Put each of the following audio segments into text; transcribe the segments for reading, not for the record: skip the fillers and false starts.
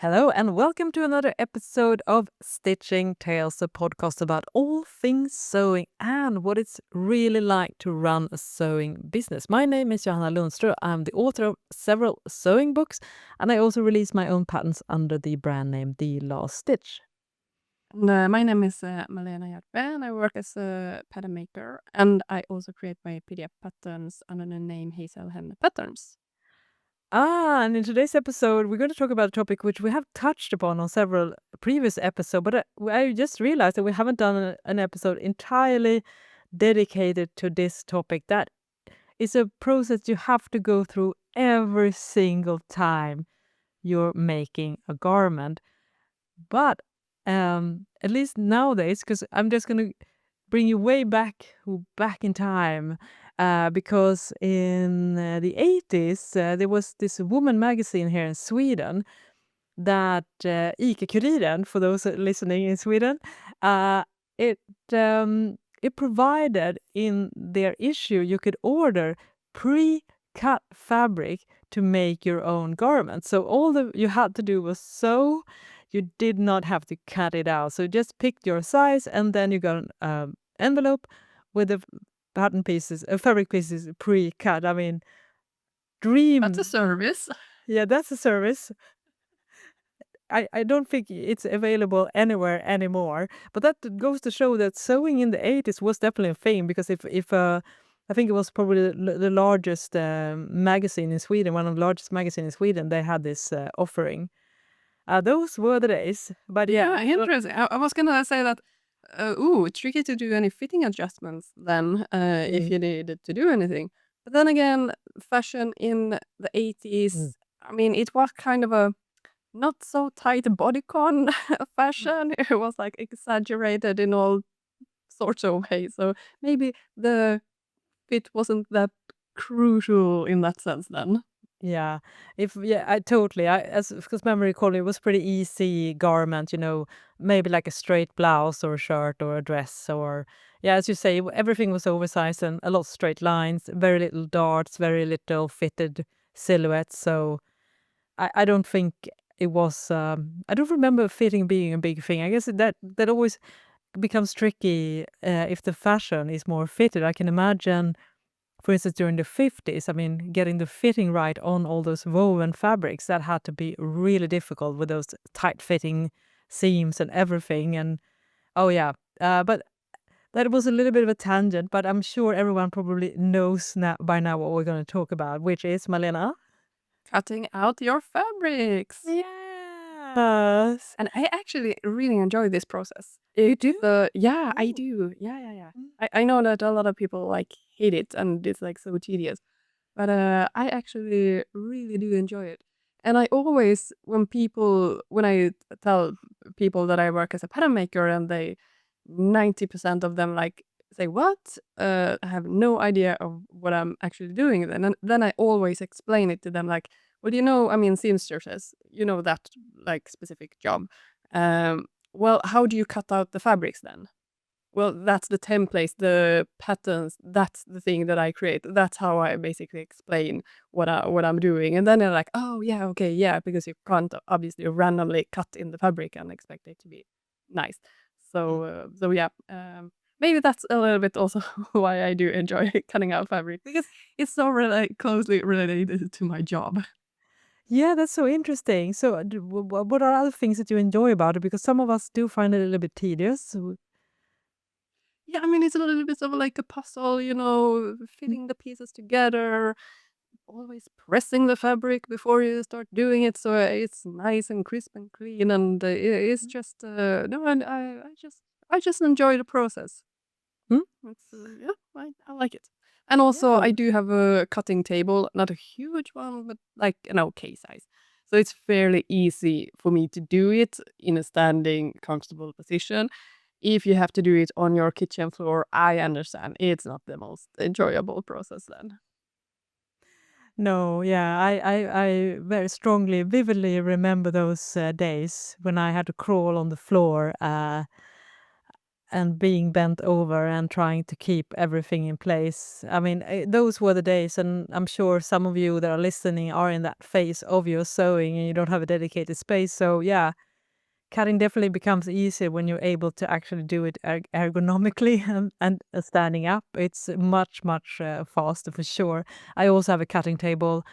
Hello and welcome to another episode of Stitching Tales, a podcast about all things sewing and what it's really like to run a sewing business. My name is Johanna Lundström. I'm the author of several sewing books, and I also release my own patterns under the brand name The Last Stitch. And, my name is Malena Hjerpe, and I work as a pattern maker, and I also create my PDF patterns under the name Hazelhen Patterns. And in today's episode, we're going to talk about a topic which we have touched upon on several previous episodes, but I just realized that we haven't done an episode entirely dedicated to this topic. That is a process you have to go through every single time you're making a garment. But at least nowadays, because I'm just going to bring you way back in time, because in the 80s, there was this woman magazine here in Sweden that ICA-Kuriren, for those listening in Sweden, it it provided in their issue you could order pre-cut fabric to make your own garment. So all you had to do was sew. You did not have to cut it out. So you just picked your size, and then you got an envelope with the pattern pieces, fabric pieces pre-cut. I mean, dream. That's a service. Yeah, that's a service. I don't think it's available anywhere anymore. But that goes to show that sewing in the 80s was definitely a thing, because if I think it was probably the largest magazine in Sweden, one of the largest magazines in Sweden, they had this offering. Those were the days. But Yeah, interesting. I was gonna say that, tricky to do any fitting adjustments then, if you needed to do anything. But then again, fashion in the 80s, I mean, it was kind of a not so tight bodycon fashion. It was like exaggerated in all sorts of ways. So maybe the fit wasn't that crucial in that sense then. Yeah, I totally. Because memory recall, it was pretty easy garment, maybe like a straight blouse or a shirt or a dress, or yeah, as you say, everything was oversized and a lot of straight lines, very little darts, very little fitted silhouettes. So I don't think it was. I don't remember fitting being a big thing. I guess that always becomes tricky if the fashion is more fitted. I can imagine, for instance, during the 50s, I mean, getting the fitting right on all those woven fabrics, that had to be really difficult with those tight-fitting seams and everything. And oh yeah, but that was a little bit of a tangent, but I'm sure everyone probably knows by now what we're going to talk about, which is, Malena? Cutting out your fabrics. Yes. And I actually really enjoy this process. You do? Yeah, I Oh. do. Yeah. Mm. I know that a lot of people like hate it and it's like so tedious. But I actually really do enjoy it. And I always, when I tell people that I work as a pattern maker, and 90% of them like say, "What? I have no idea of what I'm actually doing." Then I always explain it to them like, "Well, I mean, seamstresses, that like specific job. Well, how do you cut out the fabrics then?" Well, that's the templates, the patterns, that's the thing that I create. That's how I basically explain what I'm doing. And then they're like, "Oh, yeah, okay, yeah," because you can't obviously randomly cut in the fabric and expect it to be nice. So yeah, maybe that's a little bit also why I do enjoy cutting out fabric, because it's so closely related to my job. Yeah, that's so interesting. So, what are other things that you enjoy about it? Because some of us do find it a little bit tedious. Yeah, I mean, it's a little bit of like a puzzle, Mm. fitting the pieces together, always pressing the fabric before you start doing it so it's nice and crisp and clean, and it's just no, and I just enjoy the process. Mm. It's yeah, I like it. And also Yeah. I do have a cutting table, not a huge one, but like an okay size. So it's fairly easy for me to do it in a standing comfortable position. If you have to do it on your kitchen floor, I understand it's not the most enjoyable process then. No, yeah, I very strongly, vividly remember those days when I had to crawl on the floor. and being bent over and trying to keep everything in place. I mean, those were the days, and I'm sure some of you that are listening are in that phase of your sewing and you don't have a dedicated space. So yeah, cutting definitely becomes easier when you're able to actually do it ergonomically and standing up. It's much faster for sure. I also have a cutting table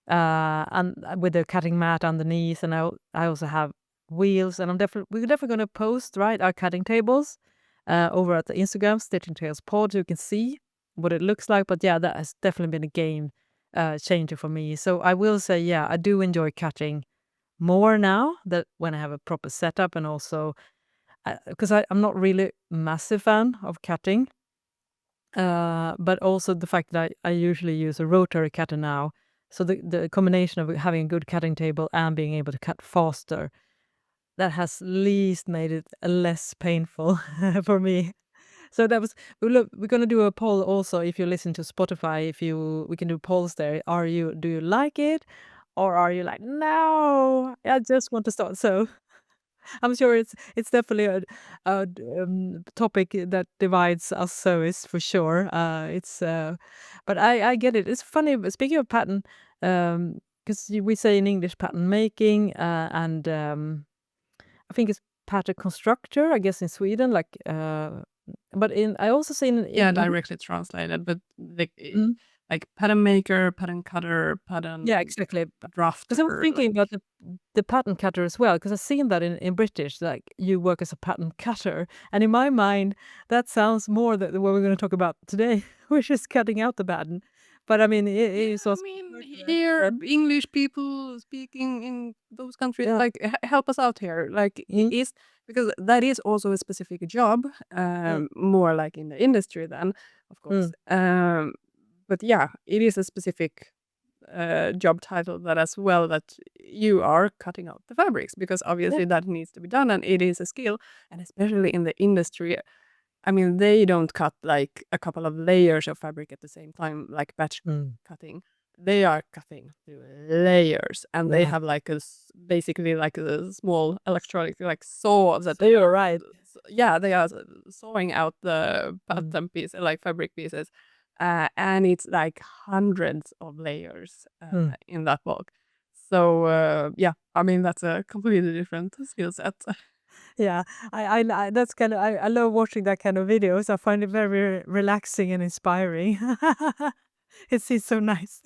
and with a cutting mat underneath, and I also have wheels, and we're definitely going to post our cutting tables over at the Instagram Stitching Tales Pod, so you can see what it looks like. But yeah, that has definitely been a game changer for me. So I will say, yeah, I do enjoy cutting more now that when I have a proper setup, and also because I'm not really massive fan of cutting, but also the fact that I usually use a rotary cutter now. So the combination of having a good cutting table and being able to cut faster, that has at least made it less painful for me. So that was we're gonna do a poll also. If you listen to Spotify, we can do polls there. Do you like it, or are you like, no, I just want to start? So I'm sure it's definitely a topic that divides us sewists for sure. But I get it. It's funny. But speaking of pattern, because we say in English pattern making, and I think it's pattern constructor. I guess in Sweden, but I also say in Yeah, English. directly translated, but Mm, like pattern maker, pattern cutter, yeah, pattern exactly. Because I was drafter, thinking about like the pattern cutter as well, because I've seen that in British, like you work as a pattern cutter. And in my mind, that sounds more that what we're going to talk about today, which is cutting out the pattern. But I mean, it yeah, is I also mean, referred to that. here English people speaking in those countries, Yeah. like help us out here. Like Mm, is because that is also a specific job, mm, more like in the industry then, of course. mm. But yeah, it is a specific job title that as well that you are cutting out the fabrics because Yeah. obviously that needs to be done and it is a skill, and especially in the industry. I mean, they don't cut like a couple of layers of fabric at the same time, like batch Mm. cutting. They are cutting through layers, and they Yeah. have like basically like a small electronic like saw that So you're right. yeah, they are sawing out the Mm. pattern piece like fabric pieces, and it's like hundreds of layers Mm. in that bulk. So yeah, I mean that's a completely different skill set. Yeah, that's kind of I love watching that kind of videos. I find it very relaxing and inspiring. It seems so nice.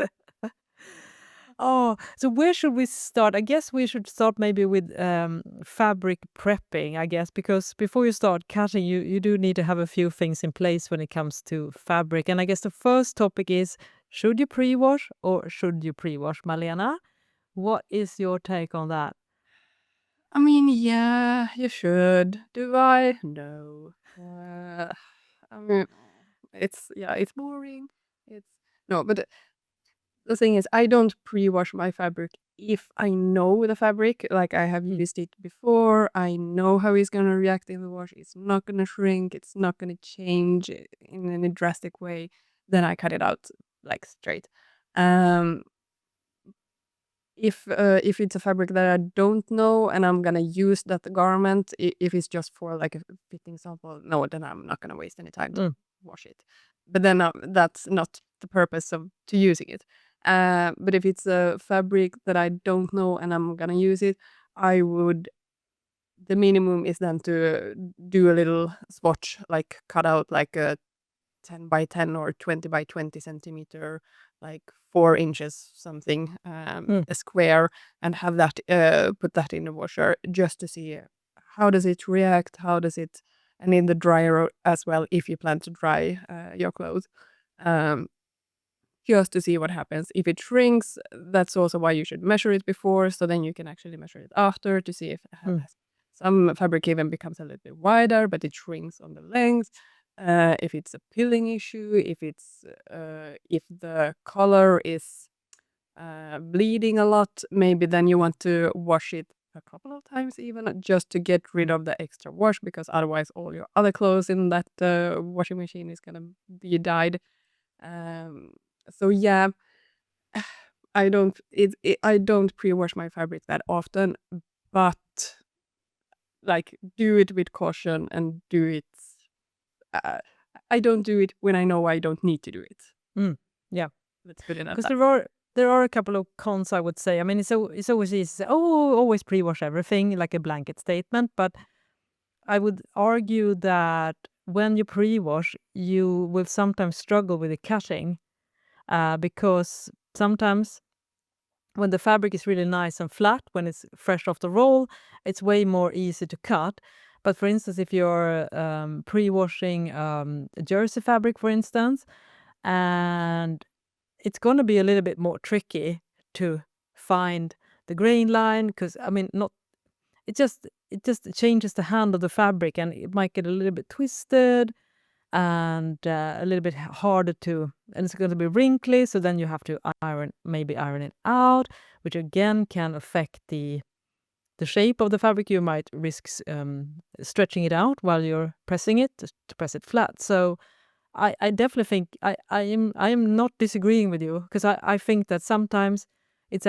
Oh, so where should we start? I guess we should start maybe with fabric prepping, I guess, because before you start cutting, you do need to have a few things in place when it comes to fabric. And I guess the first topic is, should you pre-wash or should you pre-wash, Malena? What is your take on that? I mean, yeah, you should. Do I? No. I mean, it's yeah, it's boring. It's no, but the thing is, I don't pre-wash my fabric if I know the fabric. Like I have Mm, used it before. I know how it's gonna react in the wash. It's not gonna shrink. It's not gonna change in any drastic way. Then I cut it out like straight. Um, if it's a fabric that I don't know and I'm gonna use that garment, if it's just for like a fitting sample, no, then I'm not gonna waste any time to mm, wash it. But then that's not the purpose of to using it. But if it's a fabric that I don't know and I'm gonna use it, I would. The minimum is then to do a little swatch, like cut out like a 10 by 10 or 20 by 20 centimeter, like 4 inches something, mm, a square, and have that put that in the washer just to see how does it react, how does it, and in the dryer as well if you plan to dry your clothes. Um, just to see what happens. If it shrinks, that's also why you should measure it before, so then you can actually measure it after to see if it mm, has some fabric even becomes a little bit wider, but it shrinks on the length. If it's a pilling issue, if the color is bleeding a lot, maybe then you want to wash it a couple of times even just to get rid mm. of the extra wash because otherwise all your other clothes in that washing machine is gonna be dyed. Um, so yeah, I don't pre-wash my fabric that often, but like do it with caution and do it uh, I don't do it when I know I don't need to do it. Yeah. Let's put it at Because that. there are a couple of cons, I would say. I mean, it's always easy to say, oh, always pre-wash everything, like a blanket statement. But I would argue that when you pre-wash, you will sometimes struggle with the cutting, because sometimes when the fabric is really nice and flat, when it's fresh off the roll, it's way more easy to cut. But for instance, if you're pre-washing a jersey fabric, for instance, and it's going to be a little bit more tricky to find the grain line, because I mean, not it just changes the hand of the fabric, and it might get a little bit twisted and a little bit harder to, and it's going to be wrinkly. So then you have to iron it out, which again can affect the shape of the fabric. You might risk stretching it out while you're pressing it to press it flat. So I definitely think I am not disagreeing with you, because I think that sometimes it's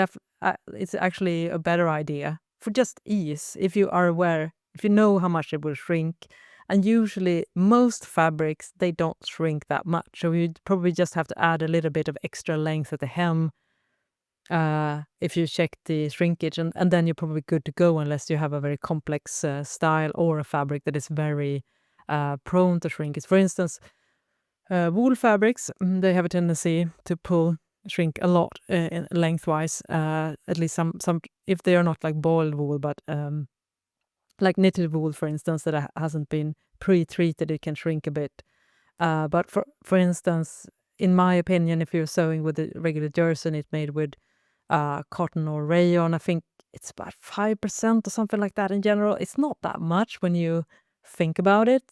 actually a better idea for just ease, if you are aware, if you know how much it will shrink. And usually most fabrics, they don't shrink that much, so you'd probably just have to add a little bit of extra length at the hem, if you check the shrinkage, and then you're probably good to go, unless you have a very complex style or a fabric that is very prone to shrinkage. For instance, wool fabrics, they have a tendency to shrink a lot lengthwise. At least some, if they are not like boiled wool, but like knitted wool, for instance, that hasn't been pre-treated, it can shrink a bit. But for instance, in my opinion, if you're sewing with a regular jersey and it's made with cotton or rayon, I think it's about 5% or something like that in general. It's not that much when you think about it.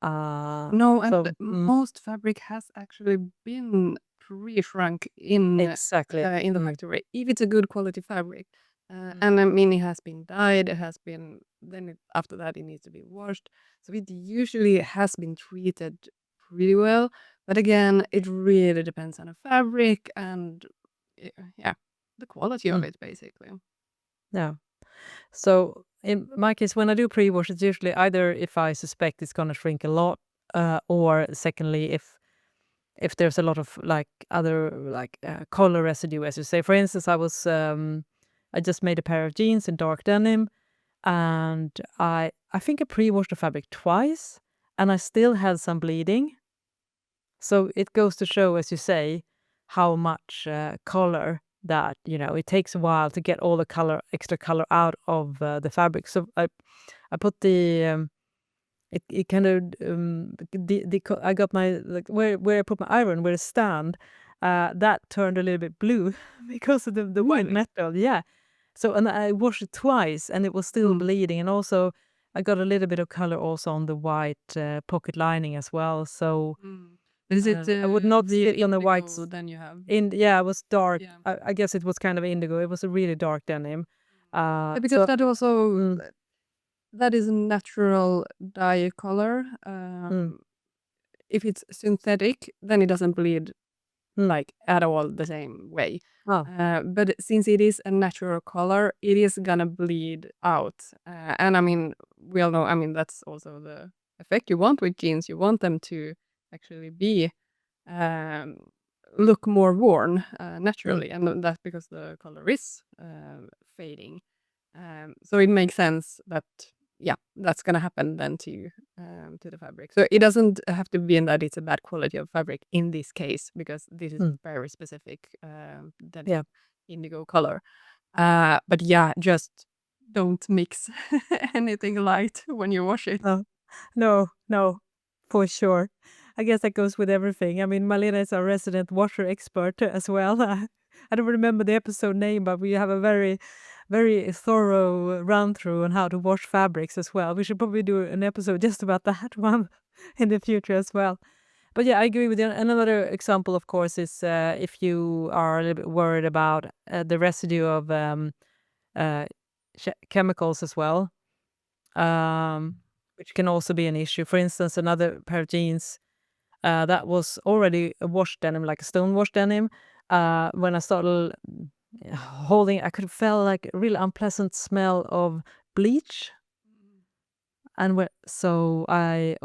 No, and So most fabric has actually been pre-shrunk exactly. in the factory, if it's a good quality fabric. And I mean, it has been dyed, it has been, after that it needs to be washed. So it usually has been treated pretty well. But again, it really depends on the fabric and yeah, the quality of it, basically. Yeah. So in my case, when I do pre-wash, it's usually either if I suspect it's gonna shrink a lot, or secondly, if there's a lot of like other like color residue, as you say. For instance, I just made a pair of jeans in dark denim, and I think I pre-washed the fabric twice, and I still had some bleeding. So it goes to show, as you say, how much color that, it takes a while to get all the extra color out of the fabric. So I put it kind of I got my, like, where I put my iron, where it stand, that turned a little bit blue because of the white Really? metal. Yeah. So, and I washed it twice, and it was still bleeding, and also I got a little bit of color also on the white pocket lining as well. So But is it I would not the sit on the white. indigo then you have? Yeah, it was dark. Yeah. I guess it was kind of indigo. It was a really dark denim. Because So that also mm, that is a natural dye color. mm, If it's synthetic, then it doesn't bleed mm. like at all the same way. Oh, But since it is a natural color, it is gonna bleed out. And I mean, we all know, I mean, that's also the effect you want with jeans. You want them to actually be um, look more worn mm, naturally, and that's because the color is fading. So it makes sense that yeah, that's gonna happen then to the fabric. So it doesn't have to be in that it's a bad quality of fabric in this case, because this is mm. very specific Yeah. denim indigo color. But yeah, just don't mix anything light when you wash it. No, no, for sure. I guess that goes with everything. I mean, Malena is our resident washer expert as well. I don't remember the episode name, but we have a very, very thorough run through on how to wash fabrics as well. We should probably do an episode just about that one in the future as well. But yeah, I agree with you. Another example, of course, is if you are a little bit worried about the residue of uh, chemicals as well, which can also be an issue. For instance, another pair of jeans that was already a wash denim, like a stone wash denim. When I started holding, I could feel like a really unpleasant smell of bleach. And so I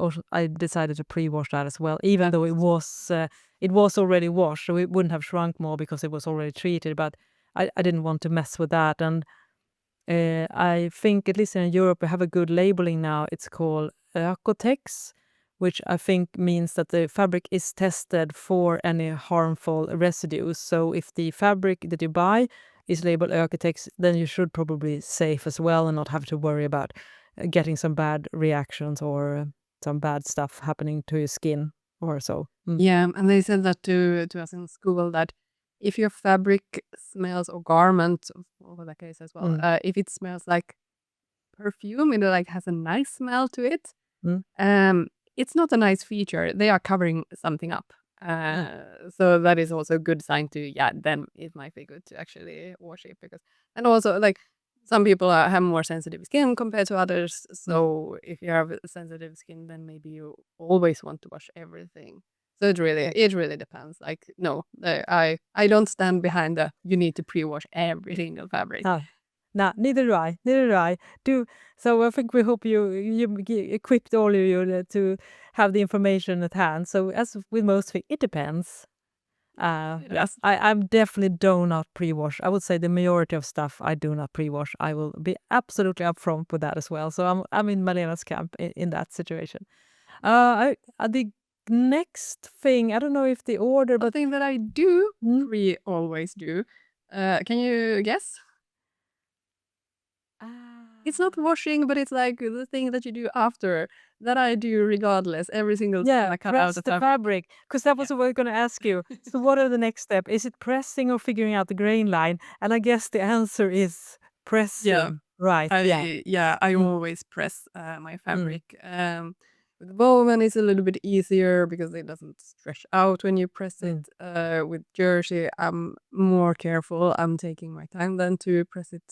decided to pre-wash that as well, even though it was already washed, so it wouldn't have shrunk more because it was already treated. But I didn't want to mess with that, and I think at least in Europe we have a good labeling now. It's called Ökotex, which I think means that the fabric is tested for any harmful residues. So if the fabric that you buy is labeled Ökotex, then you should probably be safe as well and not have to worry about getting some bad reactions or some bad stuff happening to your skin or so. Yeah, and they said that to us in school, that if your fabric smells, or garment, or that case as well, if it smells like perfume, it like has a nice smell to it, it's not a nice feature. They are covering something up. So that is also a good sign to, then it might be good to actually wash it, because, and also like some people have more sensitive skin compared to others. So if you have sensitive skin, then maybe you always want to wash everything. So it really depends. Like, no, I don't stand behind the you need to pre-wash every single fabric. No, neither do I. Neither do I. So I think we hope you equipped all of you to have the information at hand. So as with most things, it depends. Yes. I'm definitely do not pre-wash. I would say the majority of stuff I do not pre-wash. I will be absolutely upfront with that as well. So I'm in Malena's camp in that situation. The next thing, I don't know if the order, The but thing that I do always do. Can you guess? It's not washing, but it's like the thing that you do after, that I do regardless every single time I cut out press the the fabric. fabric, because that was what I was going to ask you. So what are the next step? Is it pressing or figuring out the grain line? And I guess the answer is pressing, right? I always press my fabric. With woven it's a little bit easier because it doesn't stretch out when you press it. With jersey, I'm more careful. I'm taking my time then to press it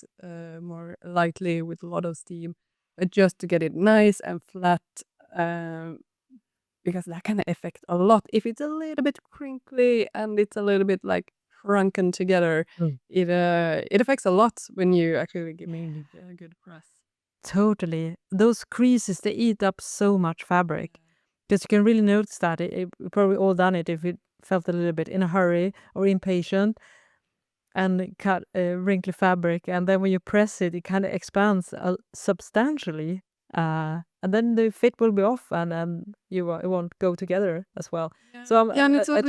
more lightly with a lot of steam, but just to get it nice and flat. Because that can affect a lot. If it's a little bit crinkly and it's a little bit like shrunken together, it affects a lot when you actually give me a good press. Totally. Those creases, they eat up so much fabric. Because you can really notice that. We probably all done it if it felt a little bit in a hurry or impatient and cut wrinkly fabric. And then when you press it, it kind of expands substantially. And then the fit will be off and it won't go together as well. So and it's also,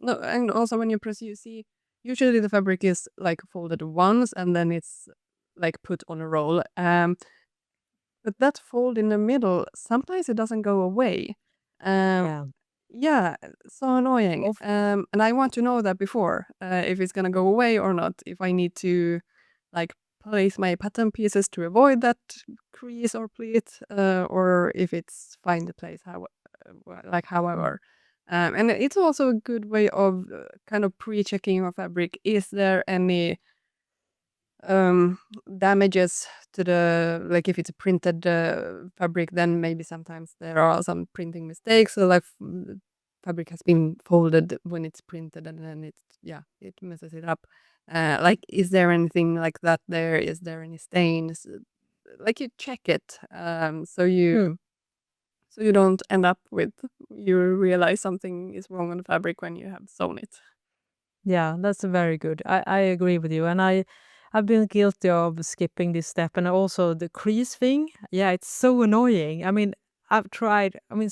no, and also when you press, you see, usually the fabric is like folded once and then it's like put on a roll. But that fold in the middle, sometimes it doesn't go away. Yeah, so annoying. And I want to know that before, if it's gonna go away or not. If I need to like place my pattern pieces to avoid that crease or pleat, or if it's find the place however. And it's also a good way of kind of pre-checking your fabric. Is there any damages to the, like if it's a printed fabric, then maybe sometimes there are some printing mistakes. So like fabric has been folded when it's printed and then it messes it up. Like, is there anything like that there? Is there any stains? Like, you check it, so you don't end up with, you realize something is wrong on the fabric when you have sewn it. Yeah, that's very good. I agree with you. And I've been guilty of skipping this step, and also the crease thing. Yeah, it's so annoying. I mean, I've tried. I mean,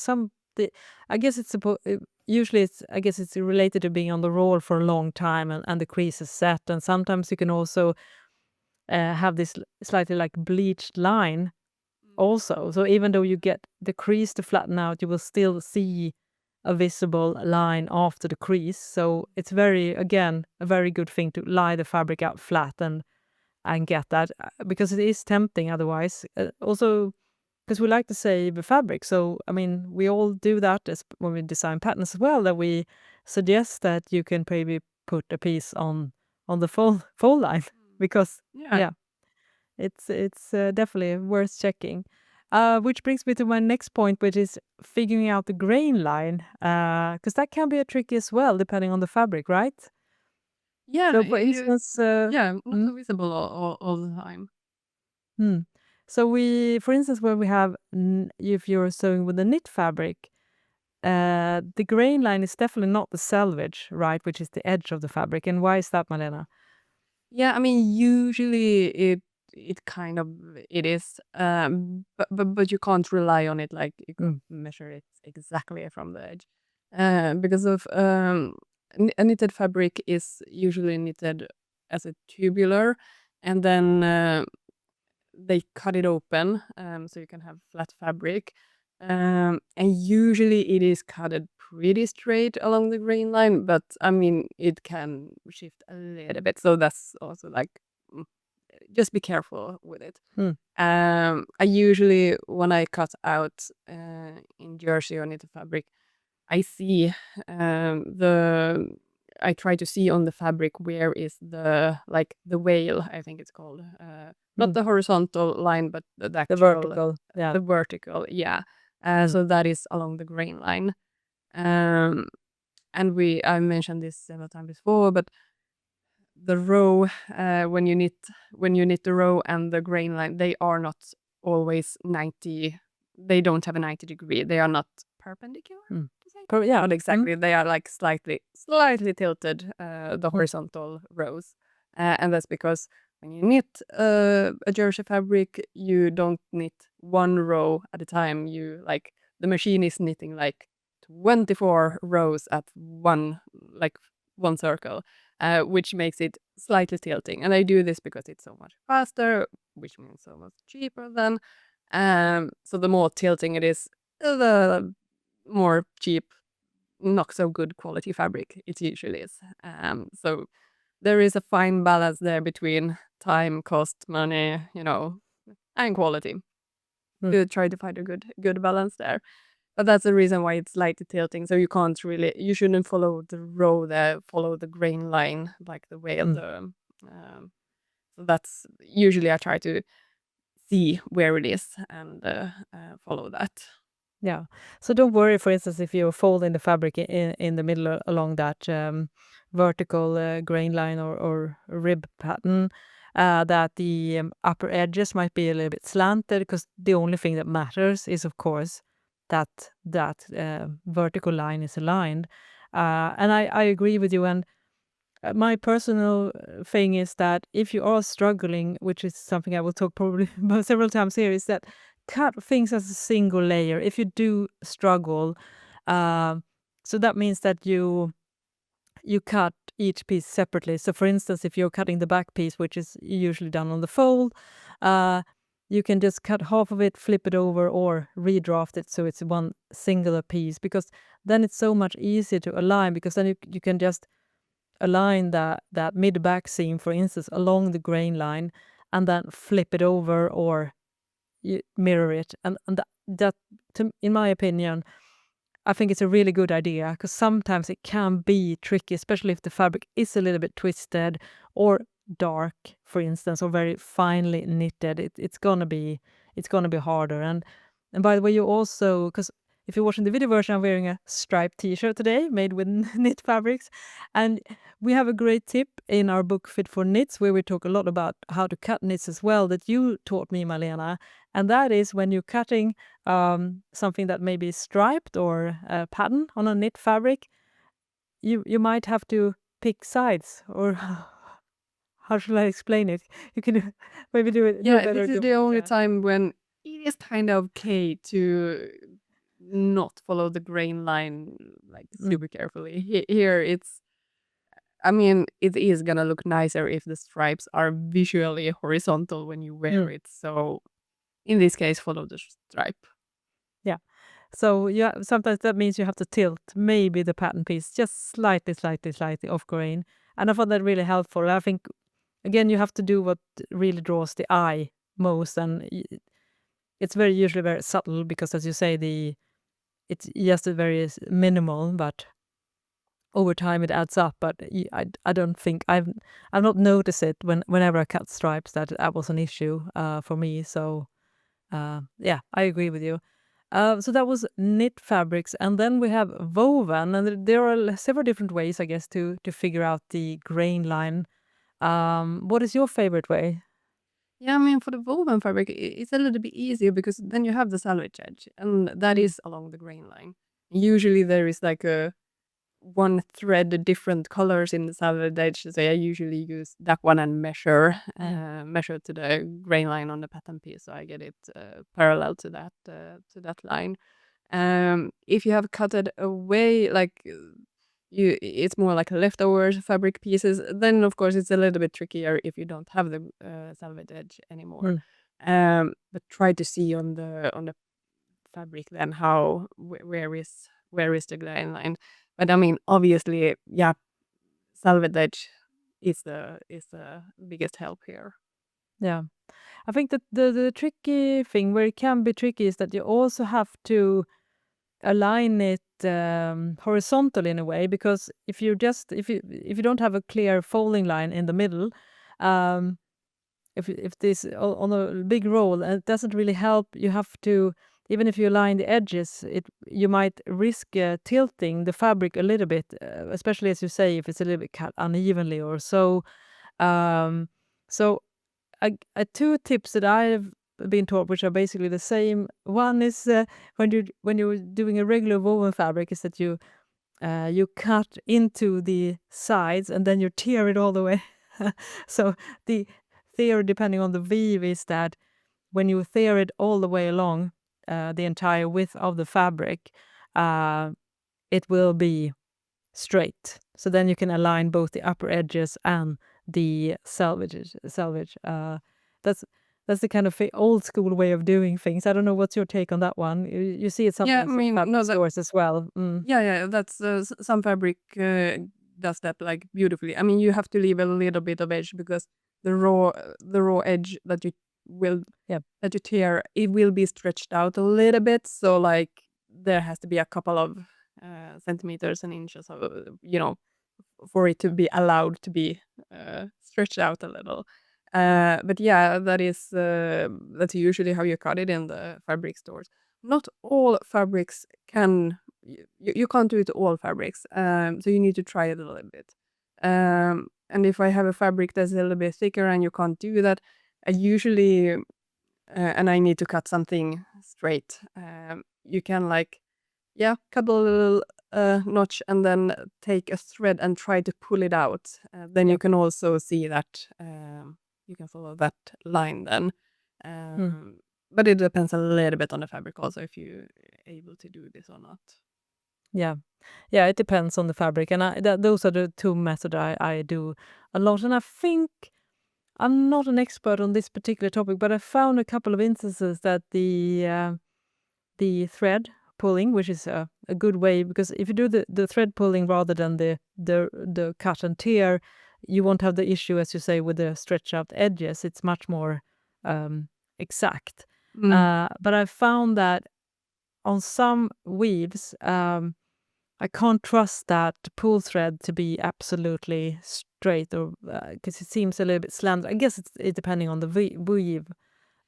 I guess usually I guess it's related to being on the roll for a long time and the crease is set. And sometimes you can also have this slightly like bleached line also. So even though you get the crease to flatten out, you will still see a visible line after the crease. So it's again, a very good thing to lie the fabric out flat and get that, because it is tempting otherwise. Also, because we like to save the fabric. So, I mean, we all do that when we design patterns as well, that we suggest that you can maybe put a piece on the fold line because, it's definitely worth checking. Which brings me to my next point, which is figuring out the grain line, because that can be a tricky as well, depending on the fabric, right? Yeah, So, for instance, not so visible all the time. So for instance, where we have, if you're sewing with a knit fabric, the grain line is definitely not the selvage, right, which is the edge of the fabric. And why is that, Malena? Yeah, I mean, usually it kind of it is, but you can't rely on it. Like you can't measure it exactly from the edge, because of a knitted fabric is usually knitted as a tubular, and then they cut it open, so you can have flat fabric. And usually it is cutted pretty straight along the grain line, but I mean, it can shift a little bit. So that's also like, mm, just be careful with it. I usually, when I cut out in jersey or knitted fabric, I see I try to see on the fabric where is the like the wale, I think it's called. Not the horizontal line, but the The actual vertical, yeah. the vertical, yeah. So that is along the grain line. And I mentioned this several times before, but the row, when you knit the row and the grain line, they are not always 90. They don't have a 90-degree. They are not perpendicular. Yeah. Not exactly. They are like slightly tilted, the horizontal rows. And that's because when you knit a jersey fabric, you don't knit one row at a time. The machine is knitting like 24 rows at one circle, which makes it slightly tilting. And I do this because it's so much faster, which means so much cheaper then. So the more tilting it is, the more cheap, not so good quality fabric it usually is. So there is a fine balance there between time, cost, money, and quality. To try to find a good balance there. But that's the reason why it's slightly tilting. So you shouldn't follow the row there, follow the grain line like the way of the. So that's usually I try to see where it is and follow that. Yeah. So don't worry, for instance, if you're folding the fabric in the middle along that vertical grain line or rib pattern, that the upper edges might be a little bit slanted, because the only thing that matters is, of course, that vertical line is aligned. And I agree with you. And my personal thing is that if you are struggling, which is something I will talk probably about several times here, is that cut things as a single layer. If you do struggle, so that means that you cut each piece separately. So for instance, if you're cutting the back piece, which is usually done on the fold, you can just cut half of it, flip it over, or redraft it so it's one singular piece, because then it's so much easier to align, because then you can just align that mid-back seam, for instance, along the grain line, and then flip it over or you mirror it. And that in my opinion, I think it's a really good idea, because sometimes it can be tricky, especially if the fabric is a little bit twisted or dark, for instance, or very finely knitted. It's gonna be harder. And by the way, you also, because if you're watching the video version, I'm wearing a striped t-shirt today made with knit fabrics. And we have a great tip in our book Fit for Knits, where we talk a lot about how to cut knits as well, that you taught me, Malena. And that is, when you're cutting something that may be striped or a pattern on a knit fabric, you might have to pick sides, or how should I explain it? You can maybe do it Yeah, better. this is the only time when it is kind of okay to not follow the grain line like super carefully. Here it's, I mean, it is gonna look nicer if the stripes are visually horizontal when you wear it. So in this case, follow the stripe. Yeah. So yeah, sometimes that means you have to tilt maybe the pattern piece just slightly off grain. And I found that really helpful. I think, again, you have to do what really draws the eye most, and it's usually very subtle, because, as you say, it's just a very minimal, but over time it adds up. But I don't think I've not noticed it whenever I cut stripes that was an issue for me. So yeah, I agree with you. So that was knit fabrics, and then we have woven, and there are several different ways, I guess, to figure out the grain line. What is your favorite way? Yeah, I mean, for the woven fabric, it's a little bit easier because then you have the selvage edge, and that is along the grain line. Usually there is like a one thread different colors in the selvage edge, so I usually use that one and measure to the grain line on the pattern piece, so I get it parallel to that line. If you have cut it away, like it's more like leftover fabric pieces, then of course it's a little bit trickier if you don't have the selvage edge anymore. Mm. But try to see on the fabric then how where is the grain line. But I mean, obviously, yeah, selvage edge is the biggest help here. Yeah. I think that the tricky thing where it can be tricky is that you also have to align it horizontally in a way, because if you don't have a clear folding line in the middle, um, if this on a big roll, it doesn't really help. You have to, even if you line the edges, you might risk tilting the fabric a little bit, especially as you say, if it's a little bit cut unevenly or so. Um, so two tips that I've been taught, which are basically the same. One is when you're doing a regular woven fabric, is that you cut into the sides and then you tear it all the way. So the theory, depending on the weave, is that when you tear it all the way along the entire width of the fabric, it will be straight. So then you can align both the upper edges and the selvage. That's that's the kind of old school way of doing things. I don't know, what's your take on that one? You see it Yeah, I sometimes in mean, fabric no, that stores as well. yeah, that's some fabric does that like beautifully. I mean, you have to leave a little bit of edge because the raw edge that you will Yeah. that you tear, it will be stretched out a little bit. So like there has to be a couple of centimeters and inches of for it to be allowed to be stretched out a little. But yeah, that's usually how you cut it in the fabric stores. Not all fabrics you can't do it to all fabrics, so you need to try it a little bit. And if I have a fabric that's a little bit thicker and you can't do that, I usually and I need to cut something straight. You can like cut a little notch and then take a thread and try to pull it out. Then Yeah. you can also see that you can follow that line then. Mm. But it depends a little bit on the fabric also if you're able to do this or not. Yeah. Yeah, it depends on the fabric, and those are the two methods I do a lot. And I think I'm not an expert on this particular topic, but I found a couple of instances that the thread pulling, which is a good way, because if you do the thread pulling rather than the cut and tear, you won't have the issue, as you say, with the stretch out edges. It's much more exact. Mm. But I found that on some weaves, I can't trust that pull thread to be absolutely straight, or because it seems a little bit slant. I guess it's depending on the weave.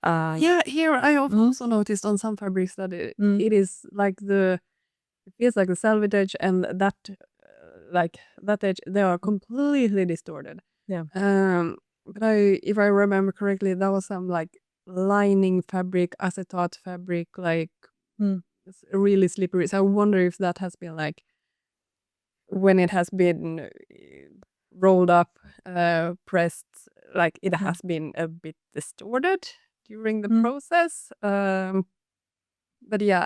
Yeah, here I have Mm, also noticed on some fabrics that mm, it is like it feels like the selvage edge and that edge, they are completely distorted. yeah. But if I remember correctly, that was some like lining fabric, acetate fabric, like Mm, it's really slippery. So I wonder if that has been like when it has been rolled up, pressed, like it mm, has been a bit distorted during the mm, process. But yeah,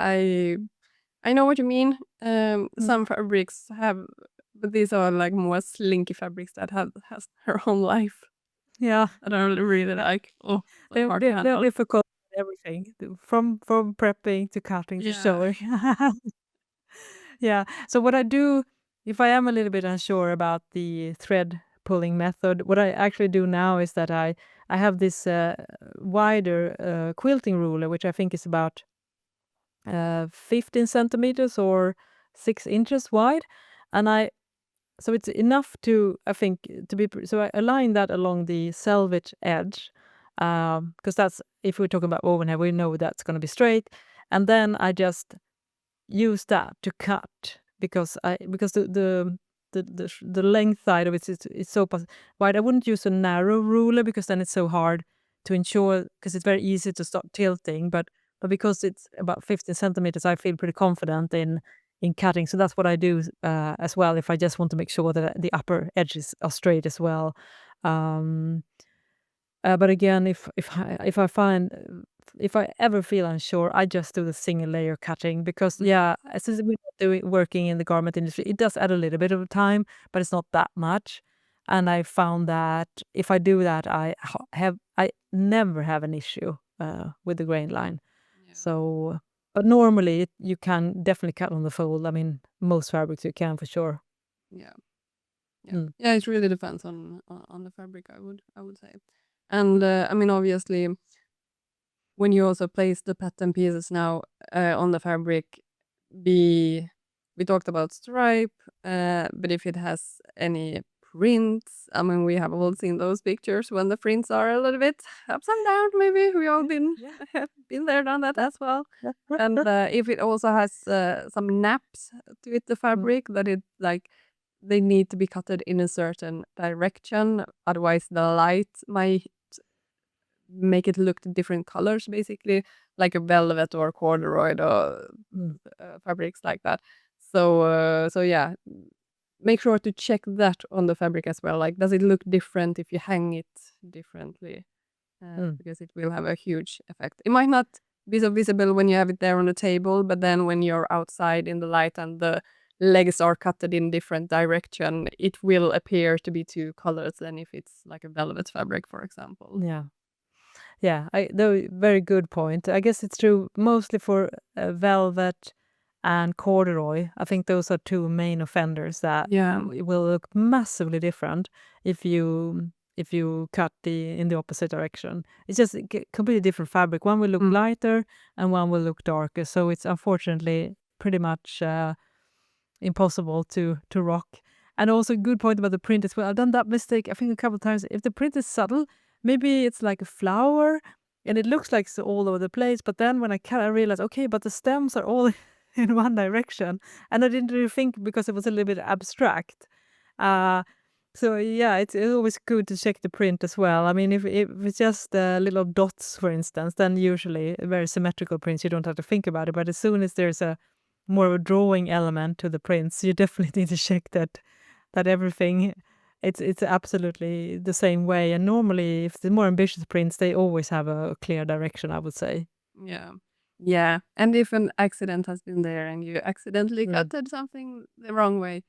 I know what you mean. mm. Some fabrics have, but these are like more slinky fabrics that has their own life Yeah. that I really like. Oh, so hard to They're handle. difficult with everything, from prepping to cutting to Yeah. sewing. Yeah. So what I do, if I am a little bit unsure about the thread pulling method, what I actually do now is that I have this wider quilting ruler, which I think is about 15 centimeters or 6 inches wide, and so it's enough to, I think, to be so I align that along the selvage edge, because that's, if we're talking about woven hair, we know that's going to be straight, and then I just use that to cut, because the length side of it is so wide. I wouldn't use a narrow ruler because then it's so hard to ensure, because it's very easy to start tilting, but because it's about 15 centimeters, I feel pretty confident in cutting. So that's what I do as well, if I just want to make sure that the upper edges are straight as well. Um, but again, if I find if I ever feel unsure, I just do the single layer cutting because yeah, since we're not working in the garment industry, it does add a little bit of time, but it's not that much. And I found that if I do that, I never have an issue with the grain line. Yeah. So, but normally you can definitely cut on the fold. I mean, most fabrics you can for sure. Yeah. Yeah. Mm. Yeah, it really depends on the fabric, I would say. And I mean, obviously, when you also place the pattern pieces now on the fabric, be we talked about stripe, but if it has any prints, I mean, we have all seen those pictures when the prints are a little bit ups and down. Maybe we all been Yeah. been there, done that as well. And if it also has some naps to it, the Mm. fabric that it like they need to be cutted in a certain direction, otherwise the light might make it look different colors, basically, like a velvet or corduroy or Mm. fabrics like that. So yeah, make sure to check that on the fabric as well. Like, does it look different if you hang it differently? Mm. Because it will have a huge effect. It might not be so visible when you have it there on the table, but then when you're outside in the light and the legs are cutted in different direction, it will appear to be two colors than if it's like a velvet fabric, for example. Yeah. Yeah, though very good point. I guess it's true mostly for velvet and corduroy. I think those are two main offenders that Yeah. it will look massively different if you cut in the opposite direction. It's just completely different fabric. One will look Mm. lighter and one will look darker. So it's unfortunately pretty much impossible to rock. And also good point about the print as well. I've done that mistake I think a couple of times. If the print is subtle, maybe it's like a flower and it looks like it's all over the place. But then when I cut, I realized, okay, but the stems are all in one direction. And I didn't really think because it was a little bit abstract. Uh, so yeah, it's always good to check the print as well. I mean, if it's just little dots, for instance, then usually very symmetrical prints, you don't have to think about it. But as soon as there's a more of a drawing element to the prints, you definitely need to check that everything it's absolutely the same way. And normally, if the more ambitious prints, they always have a clear direction, I would say. Yeah. Yeah. And if an accident has been there and you accidentally Mm. cutted something the wrong way,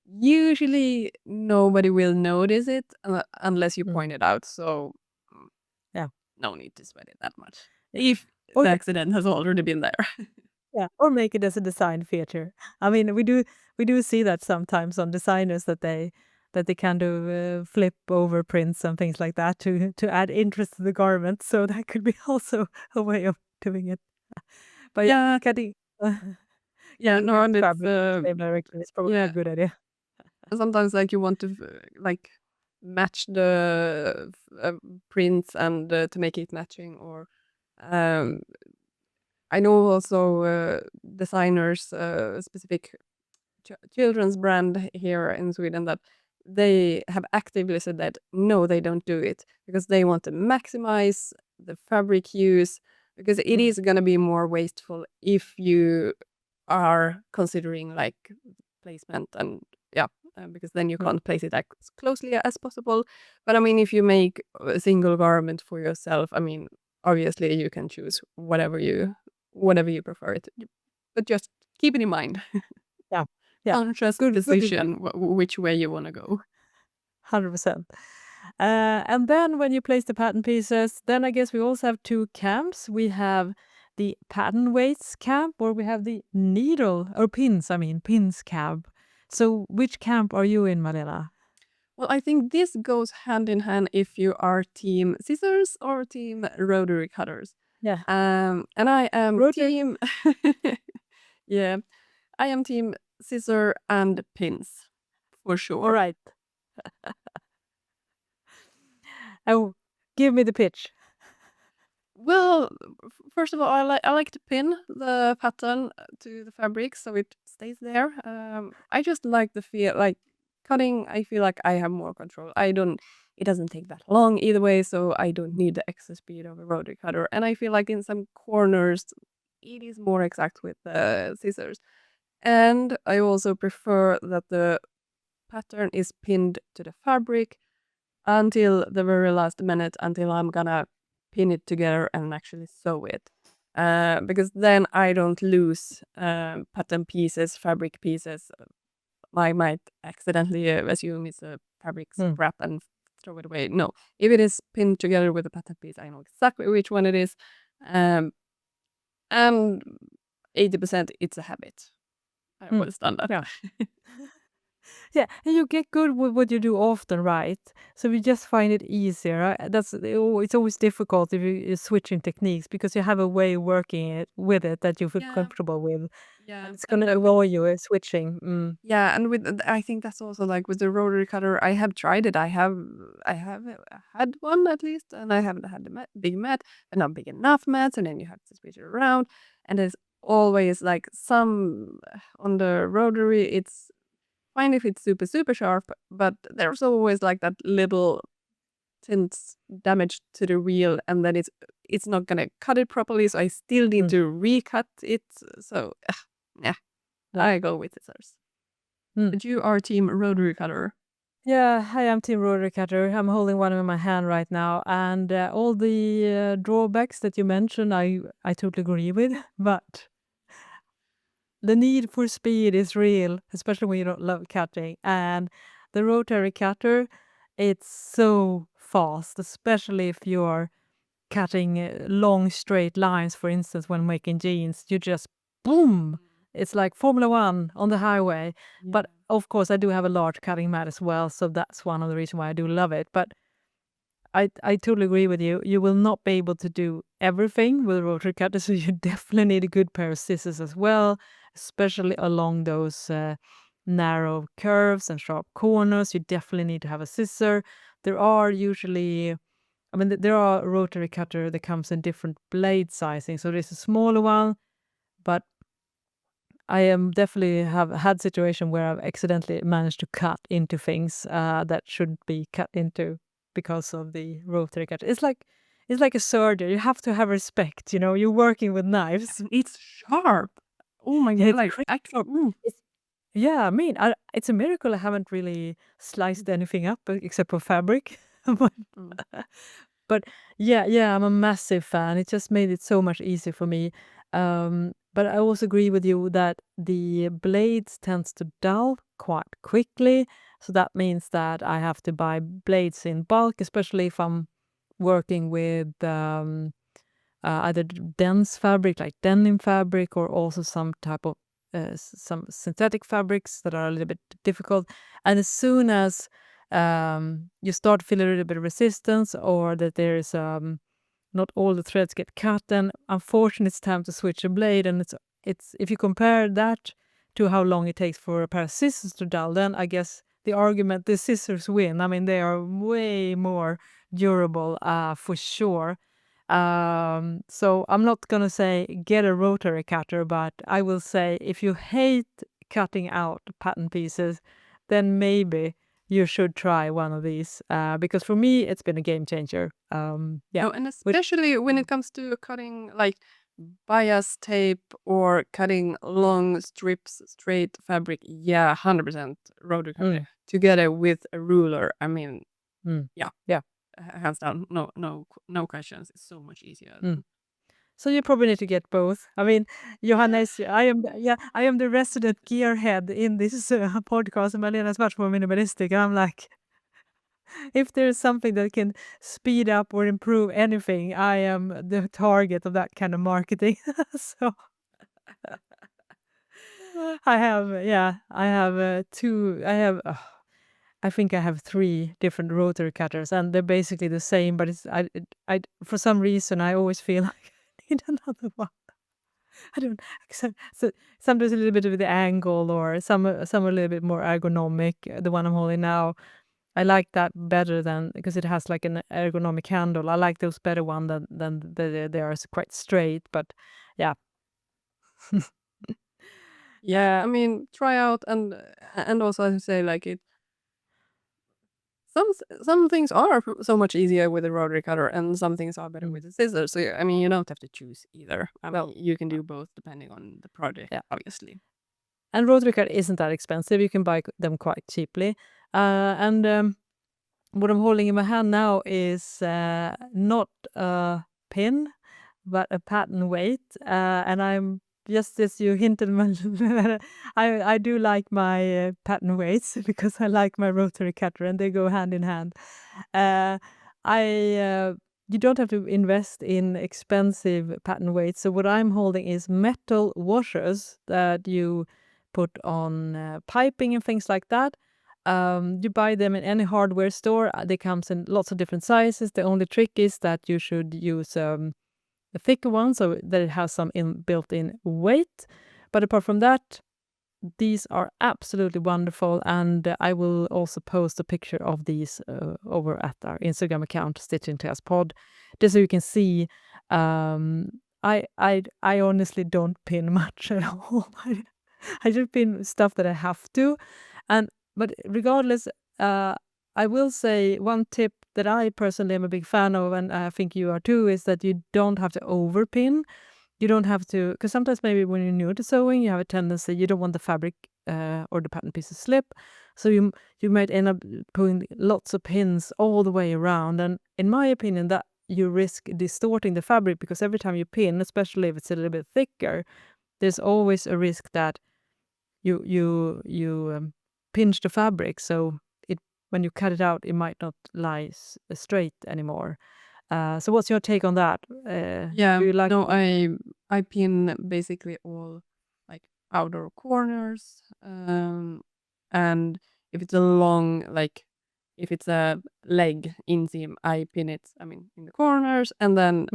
usually nobody will notice it unless you Mm. point it out. So Yeah. no need to sweat it that much if Or the accident has already been there. yeah, or make it as a design feature. I mean, we do see that sometimes on designers that they kind of flip over prints and things like that to add interest to the garment. So that could be also a way of doing it. But yeah, Yeah. cutting Yeah. cutting No, the and it's fabric in the same direction is probably a yeah. good idea. Sometimes like you want to like match the prints and to make it matching or um I know also designers specific children's brand here in Sweden that they have actively said that no, they don't do it because they want to maximize the fabric use because it Mm. is going to be more wasteful if you are considering like placement and yeah, because then you Mm. can't place it as closely as possible. But I mean, if you make a single garment for yourself, I mean, obviously you can choose whatever you prefer it, but just keep it in mind. Yeah. Yeah. Conscious Good advice. decision which way you want to go. 100%. And then when you place the pattern pieces, then I guess we also have two camps. We have the pattern weights camp, or we have the needle or pins. I mean pins camp. So which camp are you in, Malena? Well, I think this goes hand in hand if you are team scissors or team rotary cutters. Yeah, And I am rotary. team, yeah, I am team scissor and pins for All sure. right. Oh, give me the pitch. Well, first of all, I like to pin the pattern to the fabric so it stays there. I just like the feel like cutting. I feel like I have more control. I don't it doesn't take that long either way, so I don't need the extra speed of a rotary cutter. And I feel like in some corners, it is more exact with the scissors. And I also prefer that the pattern is pinned to the fabric until the very last minute, until I'm gonna pin it together and actually sew it. Because then I don't lose pattern pieces, fabric pieces. I might accidentally assume it's a fabric Mm. scrap and throw it away. No, if it is pinned together with a pattern piece, I know exactly which one it is. Um, and 80% it's a habit. I Mm. always done that. Yeah. Yeah, and you get good with what you do often, right? So you just find it easier. Right? It's always difficult if you're switching techniques because you have a way of working it with it that you feel Yeah, comfortable with, yeah, and it's and gonna annoy you switching. yeah, and with I think that's also like with the rotary cutter. I have tried it. I have had one at least, and I haven't had the big mat, but not big enough mats, and then you have to switch it around. And there's always like some on the rotary. It's fine if it's super sharp, but there's always like that little tint damage to the wheel, and then it's not gonna cut it properly. So I still need Mm. to recut it. So yeah, Yeah. I go with scissors. Mm. But you are team rotary cutter. Yeah, I am Team Rotary Cutter. I'm holding one in my hand right now, and all the drawbacks that you mentioned, I totally agree with. But the need for speed is real, especially when you don't love cutting. And the rotary cutter, it's so fast, especially if you're cutting long straight lines, for instance, when making jeans. You just boom. It's like Formula One on the highway. Yeah. But of course, I do have a large cutting mat as well, so that's one of the reasons why I do love it. But I totally agree with you. You will not be able to do everything with a rotary cutter, so you definitely need a good pair of scissors as well, especially along those narrow curves and sharp corners. You definitely need to have a scissor. There are usually, I mean, there are a rotary cutter that comes in different blade sizing. So there's a smaller one, but I am definitely have had situation where I've accidentally managed to cut into things that shouldn't be cut into because of the rotary cutter. It's like a surgery. You have to have respect. You know, you're working with knives. And it's sharp. Oh my Yeah, god, it's like crazy actually, sharp. It's, yeah, I mean, it's a miracle I haven't really sliced anything up except for fabric. but mm. But yeah, I'm a massive fan. It just made it so much easier for me. But I also agree with you that the blades tends to dull quite quickly. So that means that I have to buy blades in bulk, especially if I'm working with either dense fabric like denim fabric or also some type of some synthetic fabrics that are a little bit difficult. And as soon as you start feeling a little bit of resistance or that there is not all the threads get cut, then unfortunately it's time to switch a blade. And it's if you compare that to how long it takes for a pair of scissors to dull, then I guess the scissors win. I mean, they are way more durable for sure. So I'm not gonna say get a rotary cutter, but I will say if you hate cutting out pattern pieces, then maybe you should try one of these. Because for me, it's been a game changer. Yeah. Oh, and Which, especially when it comes to cutting like bias tape or cutting long strips straight fabric, yeah, 100% rotary cutter mm, together with a ruler. I mean, mm, yeah, yeah. hands down, no questions. It's so much easier Mm. than. So you probably need to get both. I mean, Johanna Yeah. is, I am the resident gearhead in this podcast, and Malena is much more minimalistic. I'm like, if there's something that can speed up or improve anything, I am the target of that kind of marketing. So I have I think I have three different rotary cutters, and they're basically the same. But for some reason I always feel like I need another one. I don't. So sometimes a little bit of the angle, or some a little bit more ergonomic. The one I'm holding now, I like that better than because it has like an ergonomic handle. I like those better one than they are quite straight. But yeah, Yeah, I mean, try out and also as you say, like some things are so much easier with a rotary cutter, and some things are better with the scissors. So I mean, you don't have to choose either. I mean, you can do both depending on the project, obviously. And rotary cutter isn't that expensive. You can buy them quite cheaply. And what I'm holding in my hand now is not a pin, but a pattern weight. And I'm just as you hinted, I do like my pattern weights because I like my rotary cutter, and they go hand in hand. Uh, you don't have to invest in expensive pattern weights. So what I'm holding is metal washers that you put on piping and things like that. You buy them in any hardware store. They comes in lots of different sizes. The only trick is that you should use a thicker one so that it has some built-in weight. But apart from that, these are absolutely wonderful, and I will also post a picture of these over at our Instagram account, Stitching Tales Pod, just so you can see. I honestly don't pin much at all. I just pin stuff that I have to, but regardless, I will say one tip that I personally am a big fan of, and I think you are too, is that you don't have to overpin. You don't have to, because sometimes maybe when you're new to sewing, you have a tendency, you don't want the fabric or the pattern piece to slip. So you might end up putting lots of pins all the way around. And in my opinion, that you risk distorting the fabric, because every time you pin, especially if it's a little bit thicker, there's always a risk that you pinch the fabric. So when you cut it out, it might not lie straight anymore. So what's your take on that? Yeah, Do you like? no, I pin basically all like outer corners, and if it's a long, like if it's a leg inseam, I pin it. I mean, in the corners, and then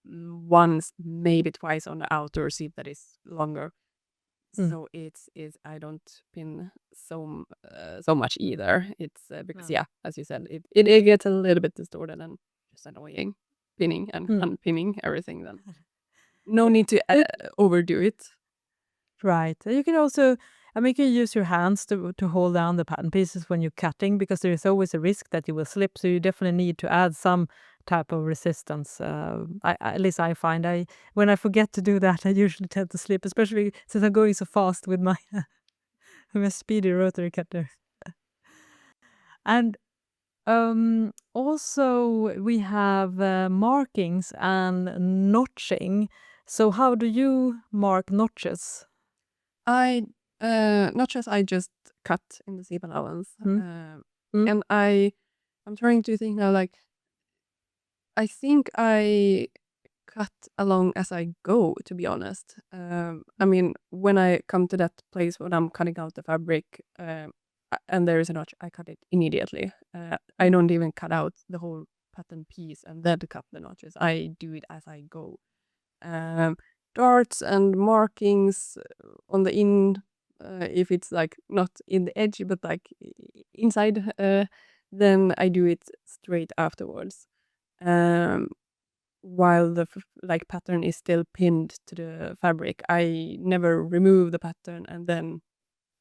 Mm, once, maybe twice on the outer seam that is longer. mm, So it's I don't pin so much either. It's because no. as you said, it gets a little bit distorted and just annoying, pinning and Mm. unpinning everything. Then no need to overdo it. Right. You can also, I mean, you can use your hands to hold down the pattern pieces when you're cutting, because there is always a risk that you will slip. So you definitely need to add some type of resistance. At least I find when I forget to do that, I usually tend to slip, especially since I'm going so fast with my my speedy rotary cutter. And also we have markings and notching. So how do you mark notches? I notches I just cut in the seam allowance, Mm, mm, and I'm trying to think now. Like I think I cut along as I go, to be honest. I mean, when I come to that place when I'm cutting out the fabric, and there is a notch, I cut it immediately. I don't even cut out the whole pattern piece and then cut the notches. I do it as I go. Um, Darts and markings on the if it's like not in the edge but like inside, then I do it straight afterwards. Um, while the like pattern is still pinned to the fabric, I never remove the pattern and then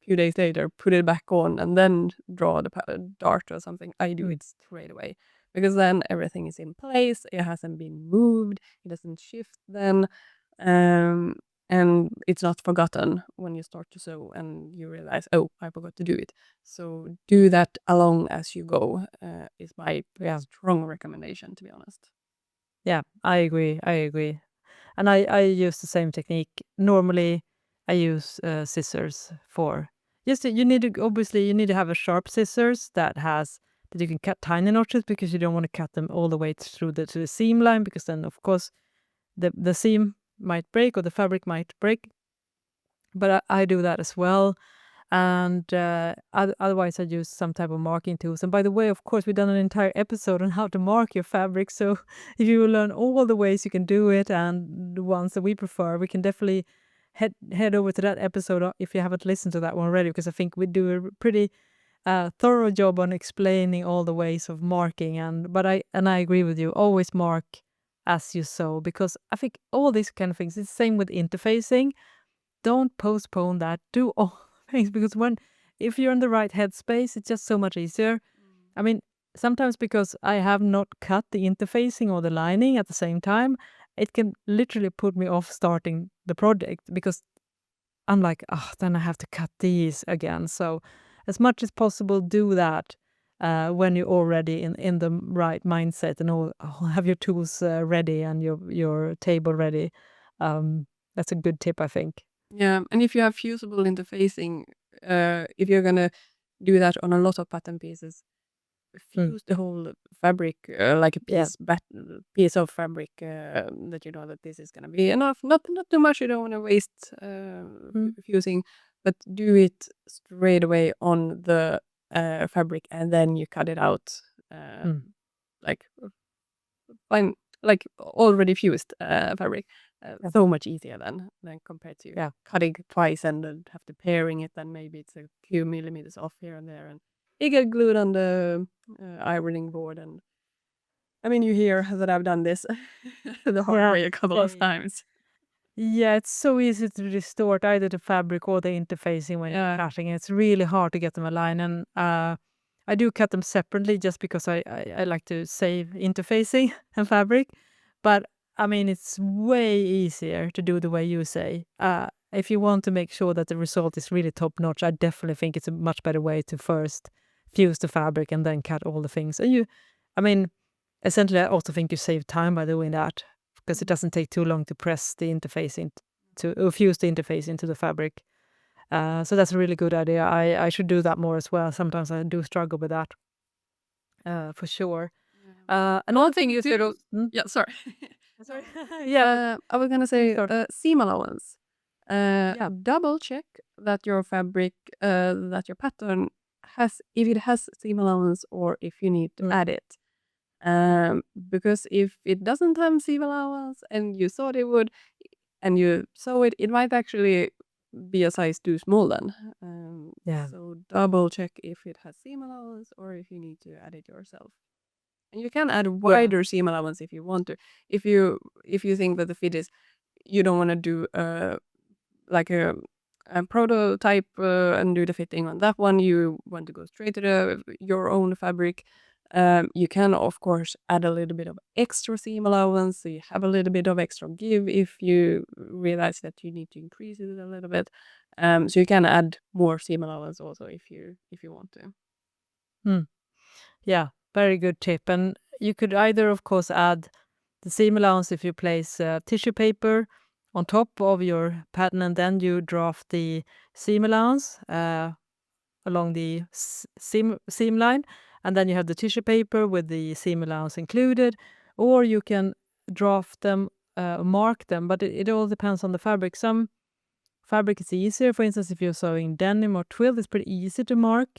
a few days later put it back on and then draw the dart or something. I do mm. it straight away, because then everything is in place, it hasn't been moved, it doesn't shift then, um, and it's not forgotten when you start to sew and you realize, oh, I forgot to do it. So do that along as you go, is my strong recommendation, to be honest. Yeah, I agree. I agree. And I use the same technique. Normally, I use scissors for you need to obviously you need to have a sharp scissors that you can cut tiny notches, because you don't want to cut them all the way through to the seam line, because then of course the seam might break or the fabric might break. But I do that as well. And otherwise I use some type of marking tools. And by the way, of course, we've done an entire episode on how to mark your fabric. So if you learn all the ways you can do it and the ones that we prefer, we can definitely head over to that episode if you haven't listened to that one already, because I think we do a pretty thorough job on explaining all the ways of marking. And I agree with you, always mark as you sew, because I think all these kind of things, it's the same with interfacing. Don't postpone that. Do all things, because if you're in the right headspace, it's just so much easier. I mean, sometimes because I have not cut the interfacing or the lining at the same time, it can literally put me off starting the project because I'm like, oh, then I have to cut these again. So as much as possible, do that when you're already in the right mindset and have your tools ready and your table ready. That's a good tip, I think. Yeah, and if you have fusible interfacing, if you're gonna do that on a lot of pattern pieces, Mm. fuse the whole fabric like a Yeah. piece of fabric that you know that this is gonna be enough. Not too much. You don't want to waste Mm. fusing, but do it straight away on the fabric, and then you cut it out Mm. like fine, like already fused fabric. Yeah. So much easier than compared to Yeah. cutting twice and then have to pairing it. Then maybe it's a few millimeters off here and there, and it get glued on the ironing board. And I mean, you hear that I've done this the hard Yeah. way a couple of Same. times. Yeah, it's so easy to distort either the fabric or the interfacing when you're Yeah, cutting. It's really hard to get them aligned, and I do cut them separately just because I like to save interfacing and fabric. But I mean, it's way easier to do the way you say. If you want to make sure that the result is really top notch, I definitely think it's a much better way to first fuse the fabric and then cut all the things. I mean, essentially, I also think you save time by doing that because it doesn't take too long to press the interface or fuse the interface into the fabric. So that's a really good idea. I should do that more as well. Sometimes I do struggle with that, for sure. Another one thing thing you too. said was, Yeah, sorry. sorry, yeah, I was gonna please say start. seam allowance. Yeah. Double check that your fabric, that your pattern has, if it has seam allowance or if you need to Mm. add it. Because if it doesn't have seam allowance and you thought it would, and you sew it, it might actually be a size too small then. Yeah. So double check if it has seam allowance or if you need to add it yourself. And you can add Yeah. wider seam allowance if you want to. If you think that the fit is, you don't want to do like a prototype and do the fitting on that one. You want to go straight to your own fabric. You can of course add a little bit of extra seam allowance, so you have a little bit of extra give if you realize that you need to increase it a little bit. So you can add more seam allowance also if you want to. Mm. Yeah. Very good tip. And you could either, of course, add the seam allowance if you place tissue paper on top of your pattern and then you draft the seam allowance along the seam line, and then you have the tissue paper with the seam allowance included, or you can draft them, mark them, but it all depends on the fabric. Some fabric is easier. For instance, if you're sewing denim or twill, it's pretty easy to mark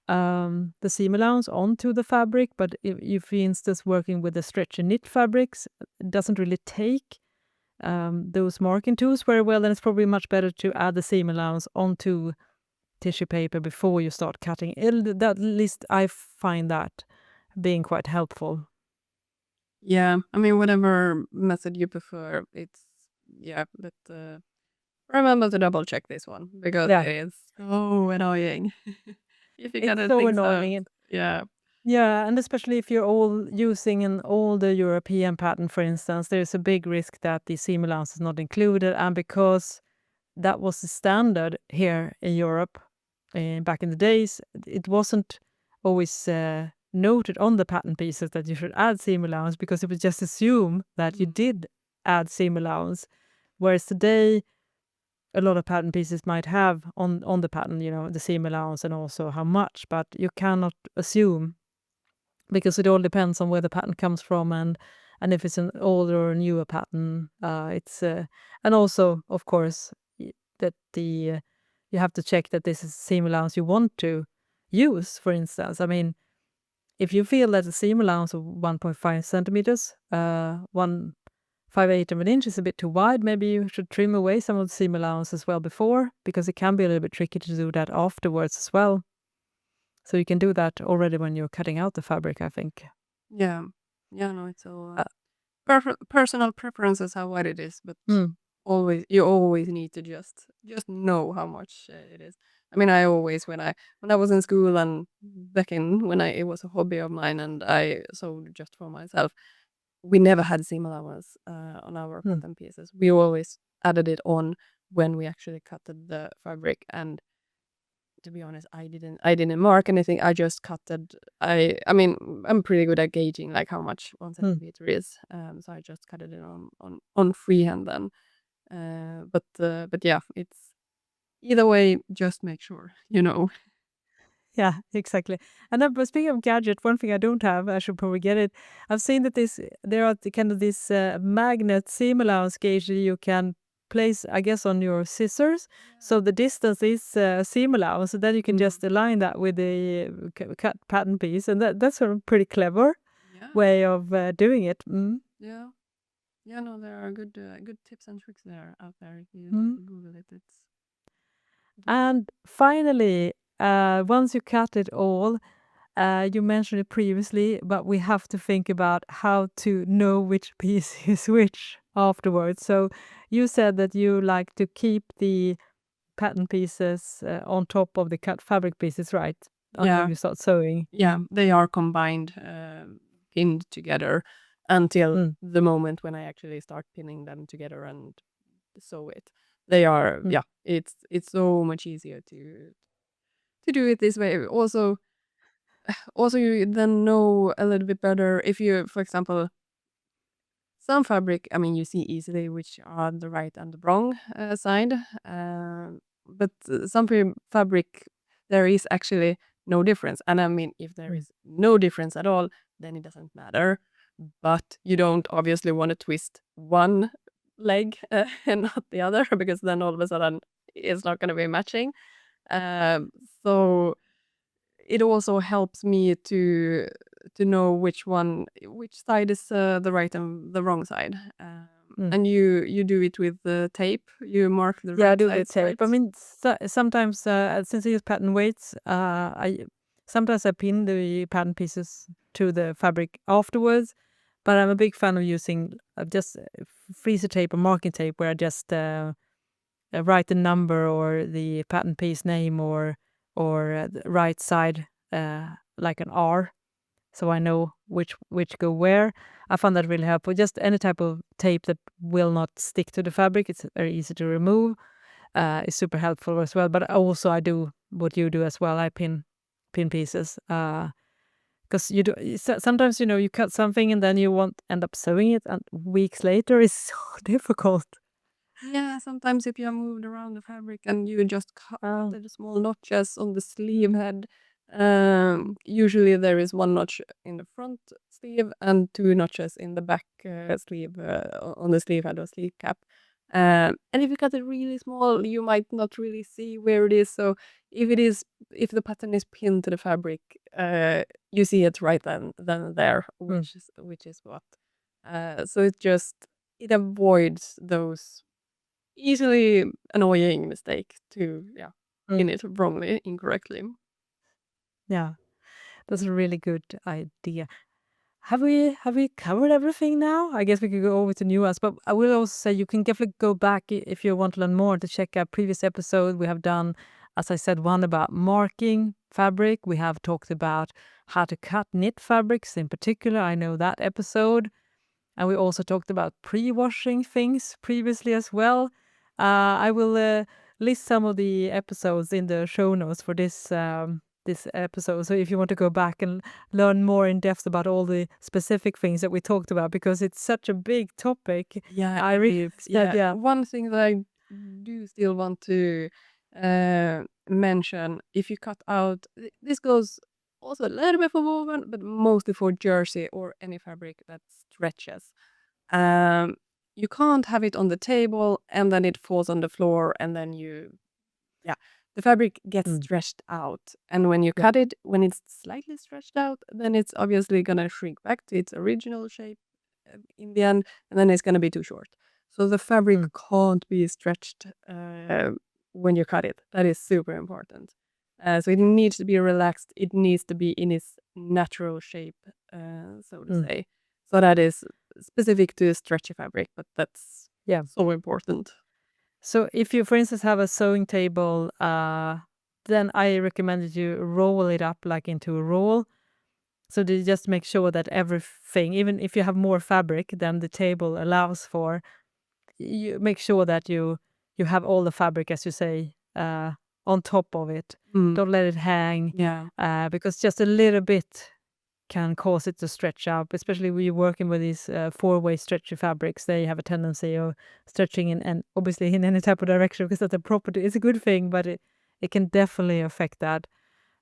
the seam allowance onto the fabric, but if you, for instance, working with the stretch and knit fabrics, it doesn't really take those marking tools very well, then it's probably much better to add the seam allowance onto tissue paper before you start cutting. At least I find that being quite helpful. Yeah, I mean whatever method you prefer, it's yeah, but remember to double check this one because Yeah, it is so annoying. If you it's gotta so things out. annoying. Yeah. Yeah, and especially if you're all using an older European pattern, for instance, there's a big risk that the seam allowance is not included, and because that was the standard here in Europe back in the days, it wasn't always noted on the pattern pieces that you should add seam allowance because it was just assumed that you did add seam allowance. Whereas today, a lot of pattern pieces might have on the pattern, the seam allowance and also how much, but you cannot assume because it all depends on where the pattern comes from and if it's an older or newer pattern. And also, of course, that you have to check that this is the seam allowance you want to use. For instance, I mean, if you feel that the seam allowance of 1.5 centimeters, 1/5 of an inch is a bit too wide, maybe you should trim away some of the seam allowance as well before, because it can be a little bit tricky to do that afterwards as well. So you can do that already when you're cutting out the fabric, I think. Yeah. Yeah, no, it's all Uh, personal preferences how wide it is, but mm, you always need to just know how much it is. I mean, I always when I was in school and back in when it was a hobby of mine and I sewed just for myself. We never had seam allowance on our Mm. pattern pieces. We always added it on when we actually cutted the fabric. And to be honest, I didn't mark anything. I just cutted. I mean, I'm pretty good at gauging like how much 1 centimeter is. So I just cut it on freehand then. But yeah, it's either way. Just make sure you know. Yeah, exactly. And then, but speaking of gadget, one thing I don't have, I should probably get it. I've seen that there are kind of this magnet seam allowance gauge that you can place, I guess, on your scissors. So the distance is seam allowance, and then you can Mm. just align that with the cut pattern piece, and that's a pretty clever Yeah, way of doing it. Mm. yeah, yeah. No, there are good tips and tricks there out there. If you Mm. Google it, it's And finally, once you cut it all, you mentioned it previously, but we have to think about how to know which piece is which afterwards. So you said that you like to keep the pattern pieces on top of the cut fabric pieces, right? When yeah. you start sewing. Yeah, they are combined, pinned together until Mm, the moment when I actually start pinning them together and sew it. They are, mm, yeah, it's so much easier to do it this way. Also you then know a little bit better if you, for example, some fabric, I mean, you see easily which are the right and the wrong side. But some fabric, there is actually no difference. And I mean, if there mm, is no difference at all, then it doesn't matter. But you don't obviously want to twist one leg and not the other because then all of a sudden it's not going to be matching. Um, so it also helps me to know which side is the right and the wrong side. mm. And you do it with the tape. You mark the Yeah, I right do the sides, right? tape. I mean, sometimes since I use pattern weights, I sometimes I pin the pattern pieces to the fabric afterwards. But I'm a big fan of using just freezer tape or marking tape, where I just write the number or the pattern piece name or the right side like an R, so I know which go where. I found that really helpful. Just any type of tape that will not stick to the fabric. It's very easy to remove. Is super helpful as well. But also I do what you do as well. I pin pieces. Because you do sometimes you cut something and then you won't end up sewing it, and weeks later it's so difficult. Yeah, sometimes if you have moved around the fabric and you just cut Oh. the small notches on the sleeve head, usually there is one notch in the front sleeve and two notches in the back sleeve on the sleeve head or sleeve cap. And if you cut it really small, you might not really see where it is. So if the pattern is pinned to the fabric, you see it right then and there, Mm, which is what. So it avoids those easily annoying mistake to mm. pin it wrongly, incorrectly. Yeah, that's a really good idea. Have we covered everything now? I guess we could go over to nuance, but I will also say you can definitely go back if you want to learn more to check out previous episode. We have done, as I said, one about marking fabric. We have talked about how to cut knit fabrics in particular. I know that episode. And we also talked about pre-washing things previously as well. I will list some of the episodes in the show notes for this episode. So if you want to go back and learn more in depth about all the specific things that we talked about, because it's such a big topic, Yeah, I it really is. said, Yeah, yeah. one thing that I do still want to mention, if you cut out, this goes also a little bit for woven, but mostly for jersey or any fabric that stretches. Um, you can't have it on the table and then it falls on the floor and then yeah, the fabric gets Mm, stretched out. And when you yeah. cut it, when it's slightly stretched out, then it's obviously gonna shrink back to its original shape in the end, and then it's gonna be too short. So the fabric Mm, can't be stretched when you cut it. That is super important. So it needs to be relaxed. It needs to be in its natural shape, so to mm, say. So that is specific to stretchy fabric, but that's yeah. so important. So if you, for instance, have a sewing table then I recommend that you roll it up like into a roll. So to just make sure that everything, even if you have more fabric than the table allows for, you make sure that you have all the fabric, as you say, on top of it. Don't let it hang, because just a little bit can cause it to stretch up, especially when you're working with these four-way stretchy fabrics. They have a tendency of stretching in, and obviously in any type of direction, because that's a property. It's a good thing, but it can definitely affect that.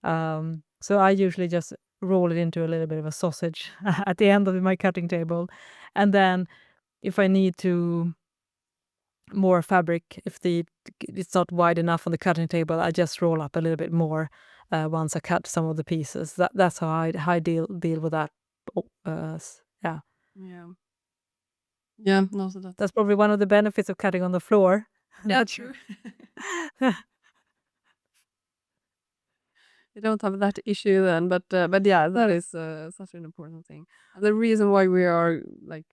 So I usually just roll it into a little bit of a sausage at the end of my cutting table, and then if I need to more fabric, if it's not wide enough on the cutting table, I just roll up a little bit more once I cut some of the pieces. That's how I deal with that. Yeah. Yeah, no, so That's probably one of the benefits of cutting on the floor. Yeah, true. You don't have that issue then, but yeah, that is such an important thing. And the reason why we are like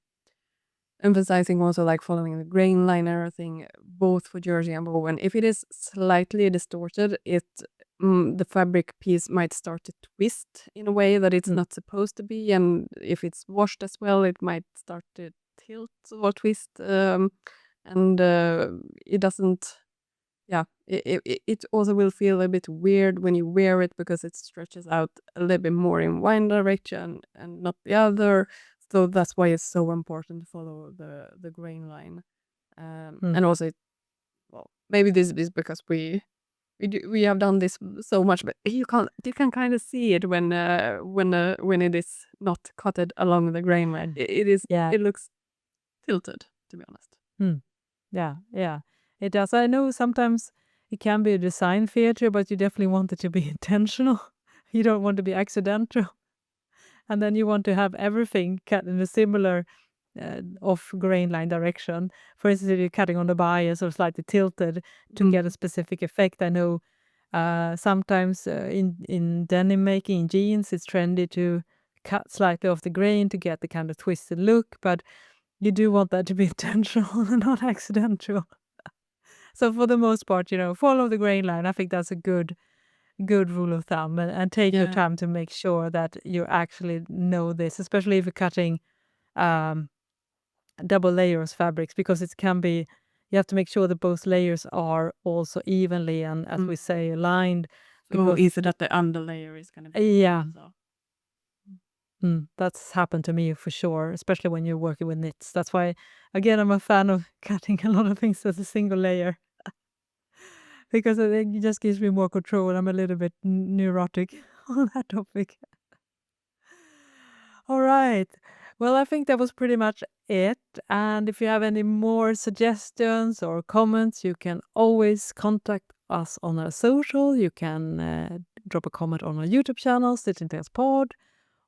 emphasizing also like following the grain liner thing, both for jersey and bowen. If it is slightly distorted, the fabric piece might start to twist in a way that it's not supposed to be, and if it's washed as well, it might start to tilt or twist, and it doesn't. Yeah, it also will feel a bit weird when you wear it because it stretches out a little bit more in one direction and not the other. So that's why it's so important to follow the grain line. And also, well, maybe this is because we have done this so much, but you can kind of see it when it is not cutted along the grain line. It looks tilted, to be honest. Yeah, it does. I know sometimes it can be a design feature, but you definitely want it to be intentional. You don't want to be accidental. And then you want to have everything cut in a similar off grain line direction. For instance, if you're cutting on the bias or slightly tilted to get a specific effect. I know sometimes in denim making, in jeans, it's trendy to cut slightly off the grain to get the kind of twisted look, but you do want that to be intentional and not accidental. So for the most part, follow the grain line. I think that's a good rule of thumb, and take your time to make sure that you actually know this, especially if you're cutting double layers fabrics, because it can be, you have to make sure that both layers are also evenly and, as we say, aligned. So easy that the underlayer is going to be. Yeah. That's happened to me for sure, especially when you're working with knits. That's why, again, I'm a fan of cutting a lot of things as a single layer. Because I think it just gives me more control. I'm a little bit neurotic on that topic. All right. Well, I think that was pretty much it. And if you have any more suggestions or comments, you can always contact us on our social. You can drop a comment on our YouTube channel, Stitching Tales Pod,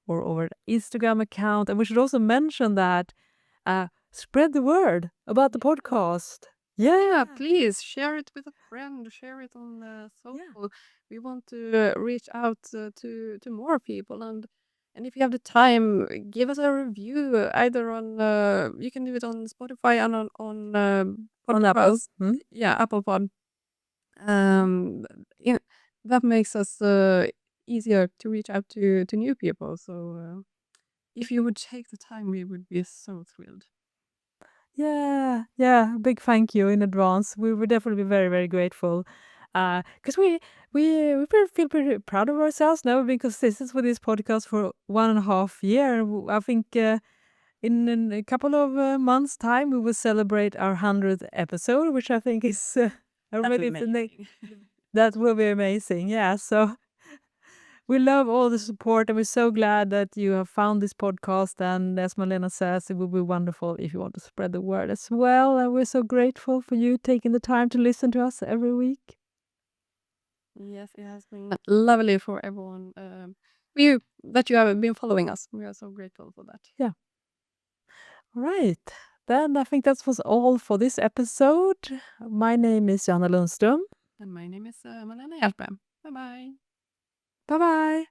or over the Instagram account. And we should also mention that spread the word about the podcast. Yeah, please share it with a friend, share it on social. We want to reach out to more people, and if you have the time, give us a review either on you can do it on Spotify and on Apple. Yeah, Apple Pod. That makes us easier to reach out to new people. So if you would take the time, we would be so thrilled. Yeah, big thank you in advance. We would definitely be very, very grateful. Because we feel pretty proud of ourselves now. We've been consistent with this podcast for 1.5 years. I think in a couple of months' time, we will celebrate our 100th episode, which I think is Amazing. That will be amazing. Yeah, so we love all the support, and we're so glad that you have found this podcast. And as Malena says, it would be wonderful if you want to spread the word as well. And we're so grateful for you taking the time to listen to us every week. Yes, it has been lovely for everyone that you have been following us. We are so grateful for that. Yeah. All right. Then I think that was all for this episode. My name is Johanna Lundström. And my name is Malena Hjerpe. Bye-bye. Bye-bye.